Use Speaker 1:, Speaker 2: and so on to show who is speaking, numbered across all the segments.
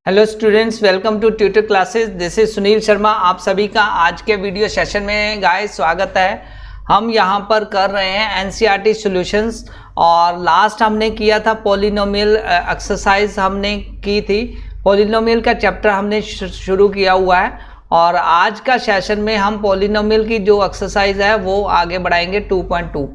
Speaker 1: Hello students, welcome to tutor classes. This is Sunil Sharma. आप सभी का आज के वीडियो सेशन में गाइस स्वागत है। हम यहाँ पर कर रहे हैं एनसीईआरटी सॉल्यूशंस और लास्ट हमने किया था पॉलिनोमियल एक्सरसाइज हमने की थी। पॉलिनोमियल का चैप्टर हमने शुरू किया हुआ है और आज का सेशन में हम पॉलिनोमियल की जो एक्सरसाइज है वो आगे बढ़ाएंगे 2.2।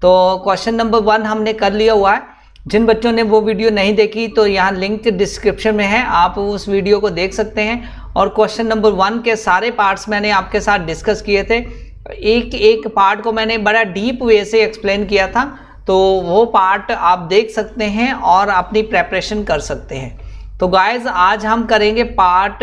Speaker 1: तो क्वेश्चन नंबर 1 हमने कर लिया हुआ है। जिन बच्चों ने वो वीडियो नहीं देखी तो यहाँ लिंक डिस्क्रिप्शन में है, आप उस वीडियो को देख सकते हैं। और क्वेश्चन नंबर 1 के सारे पार्ट्स मैंने आपके साथ डिस्कस किए थे। एक एक पार्ट को मैंने बड़ा डीप वे से एक्सप्लेन किया था, तो वो पार्ट आप देख सकते हैं और अपनी प्रेपरेशन कर सकते हैं। तो गाइज आज हम करेंगे पार्ट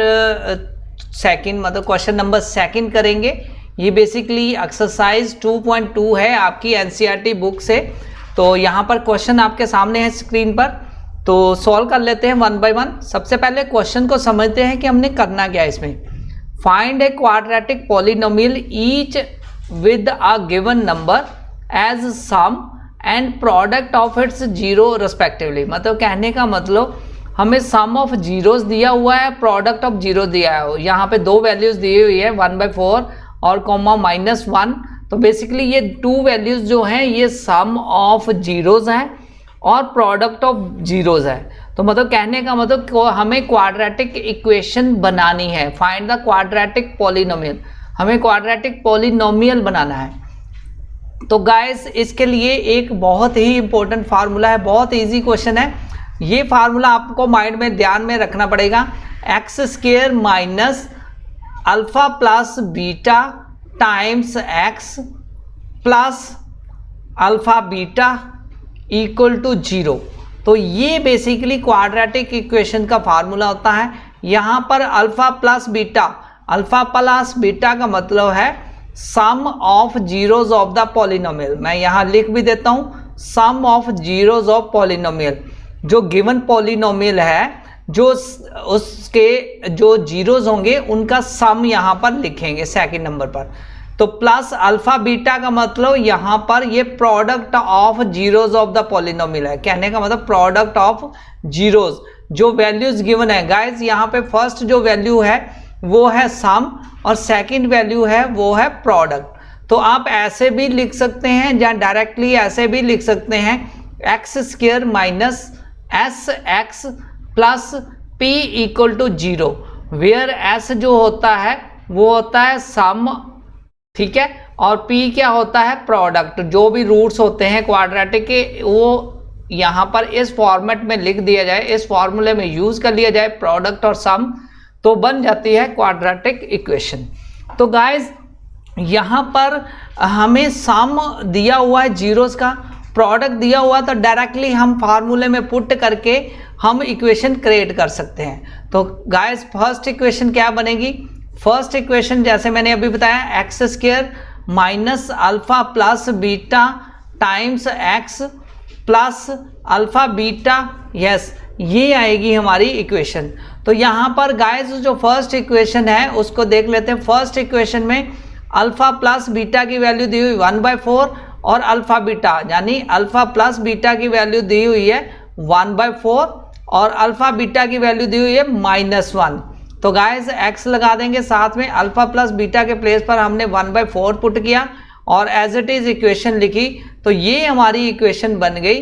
Speaker 1: सेकंड, मतलब क्वेश्चन नंबर 2 करेंगे। ये बेसिकली एक्सरसाइज 2.2 है आपकी एनसीईआरटी बुक से। तो यहाँ पर क्वेश्चन आपके सामने है स्क्रीन पर, तो सॉल्व कर लेते हैं 1 बाय 1। सबसे पहले क्वेश्चन को समझते हैं कि हमने करना क्या है इसमें। Find a quadratic polynomial each with a given number as sum and product of its zero respectively. मतलब कहने का मतलब हमें सम ऑफ जीरोस दिया हुआ है, प्रोडक्ट ऑफ जीरो दिया है। यहाँ पे 2 वैल्यूज दी हुई है 1/4 और कॉमा -1। तो बेसिकली ये 2 वैल्यूज जो हैं ये सम ऑफ जीरोज हैं और प्रोडक्ट ऑफ जीरोज है। तो मतलब कहने का मतलब हमें क्वाड्रेटिक इक्वेशन बनानी है। फाइंड द क्वाड्रेटिक पॉलिनोमियल, हमें क्वाड्रेटिक पॉलिनोमियल बनाना है। तो गाइस इसके लिए एक बहुत ही इंपॉर्टेंट फार्मूला है, बहुत इजी क्वेश्चन है। ये फार्मूला आपको माइंड में ध्यान में रखना पड़ेगा। x² minus alpha plus beta times x plus alpha beta equal to 0। तो ये बेसिकली क्वाड्रेटिक इक्वेशन का फार्मूला होता है। यहाँ पर अल्फा प्लस बीटा का मतलब है sum of zeros of the polynomial. मैं यहाँ लिख भी देता हूँ, sum of zeros of polynomial. जो गिवन पॉलिनोमियल है, जो उसके जो जीरोज होंगे उनका सम यहाँ पर लिखेंगे सेकंड नंबर पर। तो प्लस अल्फा बीटा का मतलब यहाँ पर ये product of zeros of the polynomial है। कहने का मतलब प्रोडक्ट ऑफ जीरोज, जो वैल्यूज गिवन है गाइज। यहाँ पे फर्स्ट जो वैल्यू है वो है सम और सेकंड वैल्यू है वो है प्रोडक्ट। तो आप ऐसे भी लिख सकते हैं या डायरेक्टली ऐसे भी लिख सकते हैं x² minus sx plus p equal to 0, where s जो होता है वो होता है सम, ठीक है, और p क्या होता है प्रोडक्ट। जो भी रूट्स होते हैं क्वाड्रेटिक के वो यहाँ पर इस फॉर्मेट में लिख दिया जाए, इस फॉर्मूले में यूज कर लिया जाए प्रोडक्ट और सम, तो बन जाती है क्वाड्रेटिक इक्वेशन। तो गाइज यहाँ पर हमें सम दिया हुआ है जीरोस का, प्रोडक्ट दिया हुआ, तो डायरेक्टली हम फार्मूले में पुट करके हम इक्वेशन क्रिएट कर सकते हैं। तो गाइस फर्स्ट इक्वेशन क्या बनेगी? फर्स्ट इक्वेशन जैसे मैंने अभी बताया x² minus alpha plus beta times x plus alpha beta, yes, ये आएगी हमारी इक्वेशन। तो यहाँ पर गाइस जो फर्स्ट इक्वेशन है उसको देख लेते हैं। फर्स्ट इक्वेशन में अल्फा प्लस बीटा की वैल्यू दी हुई 1/4 और अल्फा बीटा यानी अल्फा प्लस बीटा की वैल्यू दी हुई है 1/4 और अल्फा बीटा की वैल्यू दी हुई है -1। तो गाइस x लगा देंगे साथ में, अल्फा प्लस बीटा के प्लेस पर हमने 1/4 पुट किया और एज इट इज इक्वेशन लिखी। तो ये हमारी इक्वेशन बन गई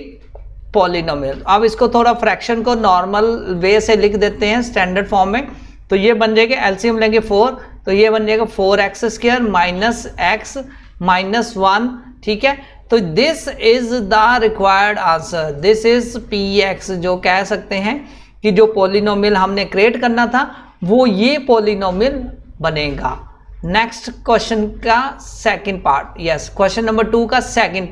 Speaker 1: पॉलिनोमियल। अब इसको थोड़ा फ्रैक्शन को नॉर्मल वे से लिख देते हैं स्टैंडर्ड फॉर्म में। तो ये बन जाएगा, एलसीएम लेंगे 4, तो ये बन जाएगा 4x² माइनस x माइनस 1, ठीक है। तो this is the required answer, this is px। जो कह सकते हैं कि जो पॉलिनोमियल हमने क्रिएट करना था वो ये पॉलिनोमियल बनेगा। नेक्स्ट क्वेश्चन का second part, yes, question number 2 का सेकंड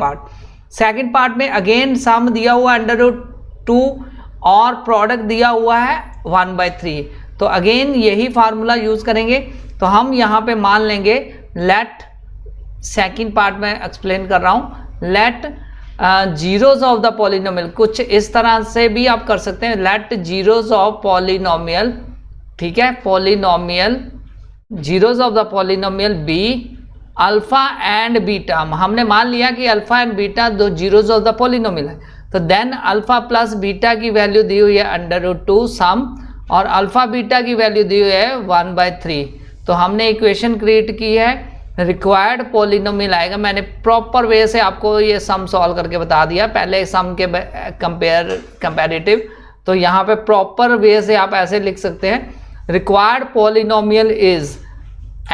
Speaker 1: पार्ट में अगेन सम दिया हुआ √2 और प्रोडक्ट दिया हुआ है 1/3। तो अगेन यही फार्मूला यूज करेंगे। तो हम यहाँ पे मान लेंगे लेट, सेकंड पार्ट में एक्सप्लेन कर रहा हूँ, let zeros of the polynomial. कुछ इस तरह से भी आप कर सकते हैं, लेट जीरोज ऑफ पॉलिनोमियल, ठीक है, polynomial zeros of the polynomial be alpha and beta. हमने मान लिया कि अल्फा एंड बीटा दो जीरोज ऑफ द पॉलिनोमियल है। तो देन अल्फा प्लस बीटा की वैल्यू दी हुई है √2 सम और अल्फ़ा बीटा की वैल्यू दी हुई है 1/3। तो हमने इक्वेशन क्रिएट की है, रिक्वायर्ड पॉलिनोमियल आएगा। मैंने प्रॉपर वे से आपको ये सम सॉल्व करके बता दिया, पहले सम के कंपेरेटिव। तो यहाँ पे प्रॉपर वे से आप ऐसे लिख सकते हैं, required polynomial is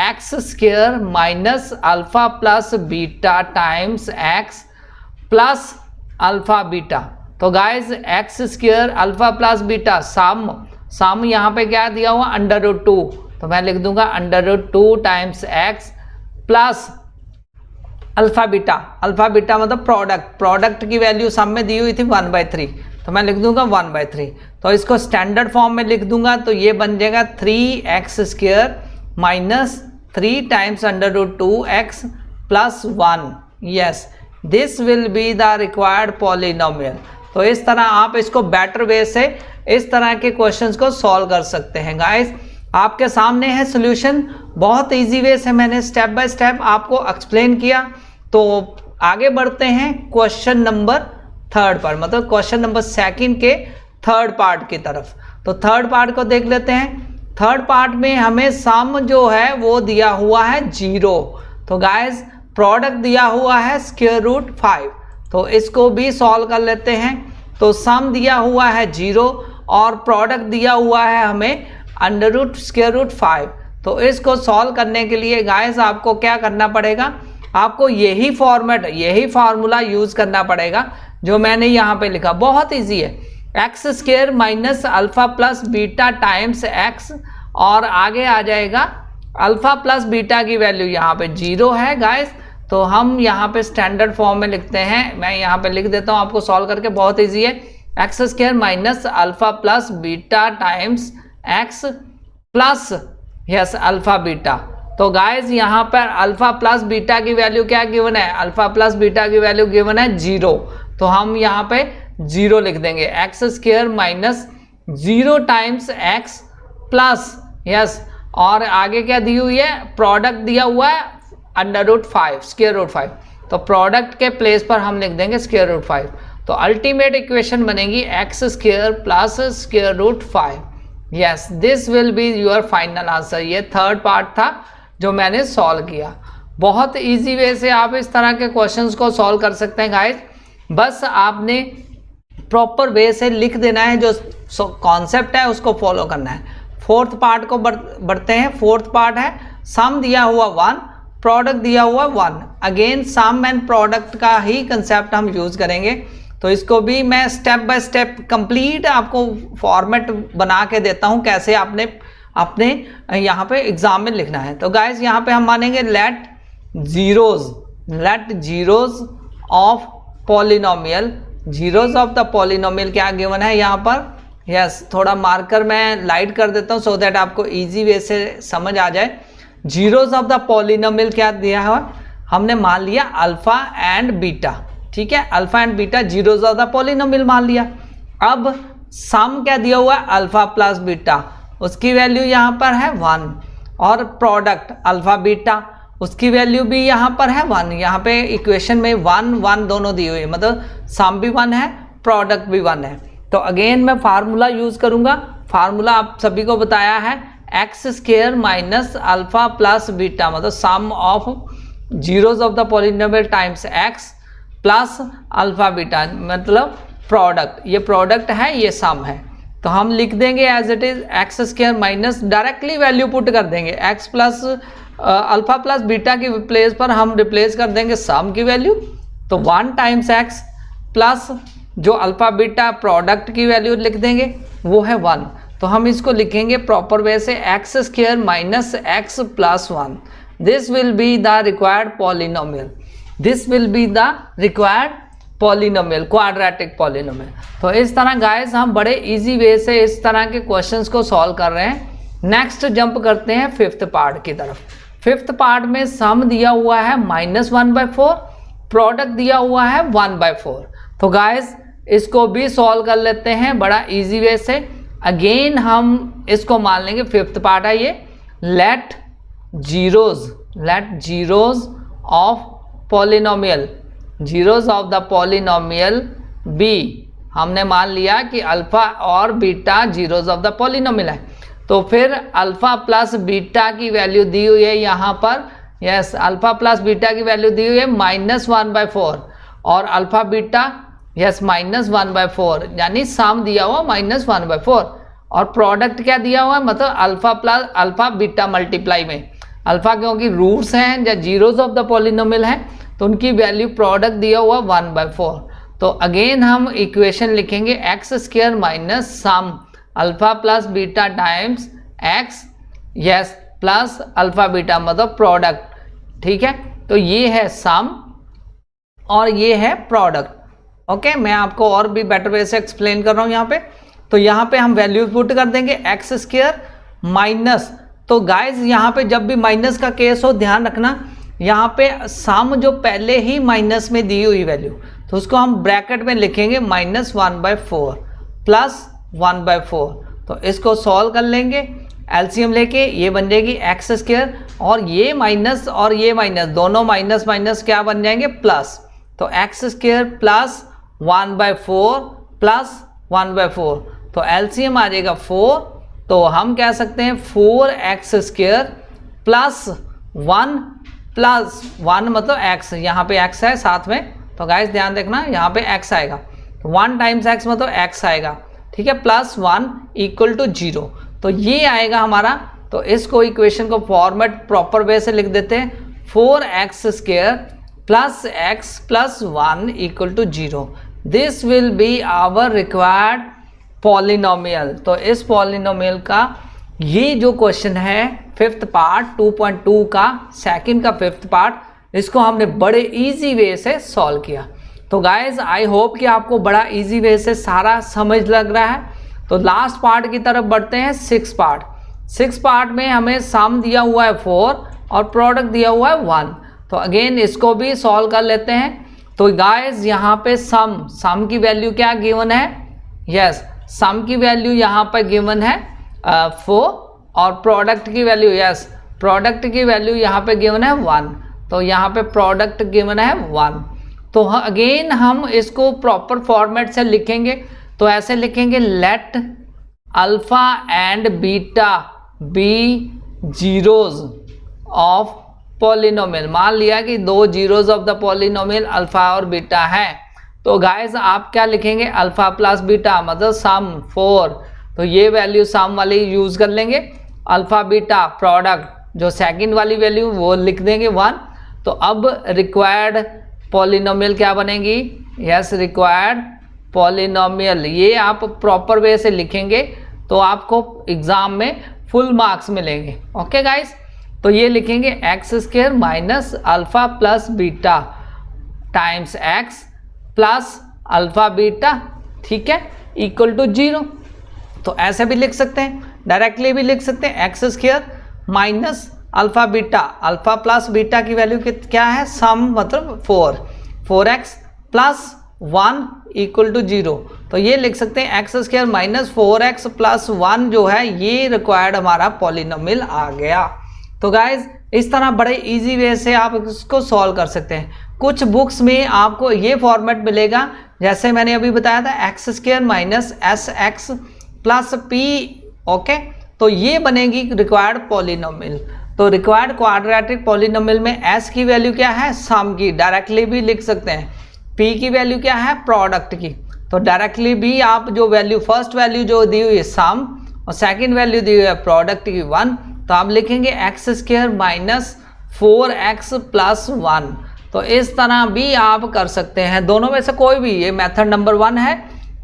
Speaker 1: x square minus alpha plus beta times x plus alpha beta. तो guys x square alpha plus beta sum यहाँ पे क्या दिया हुआ √2, तो मैं लिख दूंगा √2 times x plus alpha beta मतलब प्रोडक्ट की वैल्यू सम में दी हुई थी 1/3, तो मैं लिख दूंगा 1/3। तो इसको स्टैंडर्ड फॉर्म में लिख दूंगा, तो ये बन जाएगा 3x square minus 3 times √2x plus 1। Yes, this will be the required polynomial. तो इस तरह आप इसको बेटर वे से इस तरह के क्वेश्चंस को सॉल्व कर सकते हैं। गाइस आपके सामने है सॉल्यूशन, बहुत इजी वे से मैंने स्टेप बाय स्टेप आपको एक्सप्लेन किया। तो आगे बढ़ते हैं क्वेश्चन नंबर 3 पर, मतलब क्वेश्चन नंबर 2 के 3rd पार्ट की तरफ। तो 3rd पार्ट को देख लेते हैं। 3rd पार्ट में हमें सम जो है वो दिया हुआ है 0। तो गाइस प्रोडक्ट दिया हुआ है √5, तो इसको भी सॉल्व कर लेते हैं। तो सम दिया हुआ है 0 और प्रोडक्ट दिया हुआ है हमें √5। तो इसको सॉल्व करने के लिए गाइस आपको क्या करना पड़ेगा, आपको यही फार्मूला यूज करना पड़ेगा जो मैंने यहाँ पे लिखा। बहुत इजी है, x square minus alpha plus beta times x, और आगे आ जाएगा अल्फा प्लस बीटा की वैल्यू यहाँ पे 0 है गाइस। तो हम यहाँ पे स्टैंडर्ड फॉर्म में लिखते हैं, मैं यहाँ पे लिख देता हूँ आपको सॉल्व करके, बहुत इजी है। X square minus alpha plus beta times x plus yes alpha beta. तो गाइस यहाँ पर अल्फा प्लस बीटा की वैल्यू क्या गिवन है, अल्फा प्लस बीटा की वैल्यू गिवन है 0, तो हम यहाँ पे 0 लिख देंगे। X square minus 0 times x plus yes, और आगे क्या दी हुई है, प्रोडक्ट दिया हुआ है √5, तो प्रोडक्ट के प्लेस पर हम लिख देंगे √5। तो अल्टीमेट इक्वेशन बनेगी x square plus √5। Yes, this will be your final answer. ये 3rd पार्ट था जो मैंने सॉल्व किया। बहुत इजी वे से आप इस तरह के क्वेश्चंस को सॉल्व कर सकते हैं गाइस, बस आपने प्रॉपर वे से लिख देना है, जो कॉन्सेप्ट है उसको फॉलो करना है। 4th पार्ट को बढ़ते हैं। 4th पार्ट है सम दिया हुआ 1, प्रोडक्ट दिया हुआ 1। अगेन सम एंड प्रोडक्ट का ही कंसेप्ट हम यूज करेंगे। तो इसको भी मैं स्टेप बाय स्टेप कंप्लीट आपको फॉर्मेट बना के देता हूँ, कैसे आपने अपने यहाँ पे एग्जाम में लिखना है। तो गाइस यहाँ पे हम मानेंगे let zeros of polynomial, zeros of the polynomial क्या गिवन है यहाँ पर। यस, थोड़ा मार्कर मैं लाइट कर देता हूँ सो दैट आपको इजी वे से समझ आ जाए। जीरोज ऑफ द पॉलिनोमियल क्या दिया है, हमने मान लिया अल्फा एंड बीटा, ठीक है, alpha and beta zeros of the polynomial मान लिया। अब सम क्या दिया हुआ है, अल्फा प्लस बीटा, उसकी वैल्यू यहाँ पर है 1, और प्रोडक्ट अल्फा बीटा उसकी वैल्यू भी यहाँ पर है 1। यहाँ पे इक्वेशन में 1 1 दोनों दी हुई है, मतलब सम भी 1 है, प्रोडक्ट भी 1 है। तो अगेन मैं फार्मूला यूज करूंगा। फार्मूला आप सभी को बताया है, x square minus alpha plus beta, मतलब sum of zeros of the polynomial times x plus alpha beta, मतलब प्रोडक्ट, ये प्रोडक्ट है, ये सम है। तो हम लिख देंगे as it is x square minus, directly value put कर देंगे, x plus alpha plus beta की प्लेस पर हम रिप्लेस कर देंगे सम की वैल्यू। तो 1 टाइम्स एक्स प्लस जो अल्फा बीटा प्रोडक्ट की वैल्यू लिख देंगे वो है 1। तो हम इसको लिखेंगे प्रॉपर वे से, x square minus x plus 1। This will be the required polynomial, this will be the required polynomial, quadratic polynomial. तो इस तरह गाइस हम बड़े इजी वे से इस तरह के क्वेश्चंस को सॉल्व कर रहे हैं। नेक्स्ट जंप करते हैं 5th पार्ट की तरफ। 5th पार्ट में सम दिया हुआ है -1/4, प्रोडक्ट दिया हुआ है 1/4। तो गाइस इसको भी सॉल्व कर लेते हैं बड़ा इजी वे से। अगेन हम इसको मान लेंगे 5th पार्ट है ये, let zeros of polynomial, zeros of the polynomial be हमने मान लिया कि अल्फा और beta zeros of the polynomial है, तो फिर अल्फा प्लस बीटा की वैल्यू दी हुई है यहाँ पर, यस अल्फा प्लस बीटा की वैल्यू दी हुई है -1/4 और अल्फा बीटा यस -1/4, यानी सम दिया हुआ -1/4 और प्रोडक्ट क्या दिया हुआ है, मतलब alpha plus alpha beta multiply में अल्फा, क्योंकि रूट्स हैं या जीरोज ऑफ द पॉलिनोमियल है तो उनकी वैल्यू प्रोडक्ट दिया हुआ 1/4। तो अगेन हम इक्वेशन लिखेंगे x² minus sum alpha plus beta times x yes plus alpha beta मतलब प्रोडक्ट, ठीक है। तो ये है सम और ये है प्रोडक्ट। ओके, मैं आपको और भी बेटर वे से एक्सप्लेन कर रहा हूँ यहाँ पे। तो यहाँ पे हम वैल्यू पुट कर देंगे x² माइनस, तो गाइज यहाँ पे जब भी माइनस का केस हो ध्यान रखना, यहाँ पे सम जो पहले ही माइनस में दी हुई वैल्यू तो उसको हम ब्रैकेट में लिखेंगे -1/4 प्लस 1/4। तो इसको सॉल्व कर लेंगे, एलसीएम लेके ये बन जाएगी x² और ये माइनस दोनों माइनस माइनस क्या बन जाएंगे प्लस, तो x² प्लस 1/4 प्लस 1/4, तो एलसीएम आ जाएगा 4। तो हम कह सकते हैं 4x² प्लस 1 मतलब x, यहाँ पे x है साथ में, तो गाइस ध्यान देखना यहाँ पे x आएगा, 1 टाइम्स x मतलब x आएगा, ठीक है, प्लस 1 इक्वल टू 0। तो ये आएगा हमारा, तो इसको इक्वेशन को फॉर्मेट प्रॉपर वे से लिख देते हैं 4x² plus x plus 1 equal to 0। This will be our required polynomial. तो इस पॉलिनोमियल का ये जो क्वेश्चन है फिफ्थ पार्ट 2.2 का सेकंड का फिफ्थ पार्ट, इसको हमने बड़े इजी वे से सॉल्व किया। तो गाइज आई होप कि आपको बड़ा इजी वे से सारा समझ लग रहा है। तो लास्ट पार्ट की तरफ बढ़ते हैं, सिक्स पार्ट में हमें सम दिया हुआ है 4 और प्रोडक्ट दिया हुआ है 1। तो अगेन इसको भी सॉल्व कर लेते हैं। तो गाइज यहाँ पे सम की वैल्यू क्या गिवन है, यस सम की वैल्यू यहाँ पर गिवन है 4 और प्रोडक्ट की वैल्यू यस प्रोडक्ट की वैल्यू यहाँ पे गिवन है 1। तो यहाँ पे प्रोडक्ट गिवन है 1। तो अगेन हम इसको प्रॉपर फॉर्मेट से लिखेंगे, तो ऐसे लिखेंगे let alpha and beta be zeros of polynomial. मान लिया कि दो zeros of the polynomial alpha और बीटा है, तो गाइस आप क्या लिखेंगे अल्फा प्लस बीटा मतलब सम 4, तो ये वैल्यू सम वाली यूज कर लेंगे, अल्फा बीटा प्रोडक्ट जो सेकंड वाली वैल्यू वो लिख देंगे 1। तो अब रिक्वायर्ड पॉलिनोमियल क्या बनेगी, यस रिक्वायर्ड पॉलिनोमियल, ये आप प्रॉपर वे से लिखेंगे तो आपको एग्जाम में फुल मार्क्स मिलेंगे। ओके गाइस, तो ये लिखेंगे x² minus alpha plus beta times x plus alpha beta, ठीक है, इक्वल टू 0। तो ऐसे भी लिख सकते हैं, डायरेक्टली भी लिख सकते हैं x² minus alpha beta, alpha plus beta की वैल्यू क्या है सम मतलब 4x प्लस 1 इक्वल टू 0। तो ये लिख सकते हैं x² माइनस 4x प्लस 1 जो है ये रिक्वायर्ड हमारा पॉलिनोमियल आ गया। तो गाइज इस तरह बड़े इजी वे से आप इसको सॉल्व कर सकते हैं। कुछ बुक्स में आपको ये फॉर्मेट मिलेगा जैसे मैंने अभी बताया था x² minus sx plus p, okay, तो ये बनेगी रिक्वायर्ड पॉलिनोमियल। तो रिक्वायर्ड क्वाड्रेटिक पॉलिनोमियल में s की वैल्यू क्या है सम की, डायरेक्टली भी लिख सकते हैं, p की वैल्यू क्या है प्रोडक्ट की, तो डायरेक्टली भी आप जो वैल्यू फर्स्ट वैल्यू जो दी हुई है सम और सेकंड वैल्यू दी हुई है प्रोडक्ट की 1, तो आप लिखेंगे x² माइनस 4x प्लस 1। तो इस तरह भी आप कर सकते हैं, दोनों में से कोई भी, ये मेथड नंबर 1 है,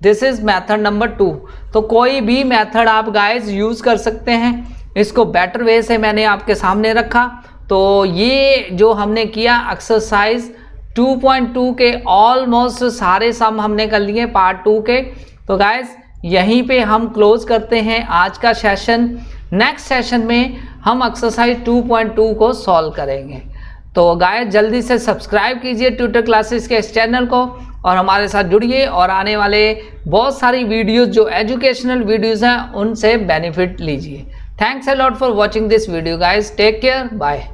Speaker 1: दिस इज मेथड नंबर 2। तो कोई भी मेथड आप गाइस यूज कर सकते हैं, इसको बेटर वे से मैंने आपके सामने रखा। तो ये जो हमने किया एक्सरसाइज 2.2 के ऑलमोस्ट सारे सम हमने कर लिए पार्ट 2 के। तो गाइस यहीं पे हम क्लोज करते हैं आज का सेशन। नेक्स्ट सेशन में हम एक्सरसाइज 2.2 को सॉल्व करेंगे। तो गाइस जल्दी से सब्सक्राइब कीजिए ट्यूटर क्लासेस के इस चैनल को और हमारे साथ जुड़िए और आने वाले बहुत सारी वीडियोस जो एजुकेशनल वीडियोस हैं उनसे बेनिफिट लीजिए। Thanks a lot for watching this video guys, take care, bye.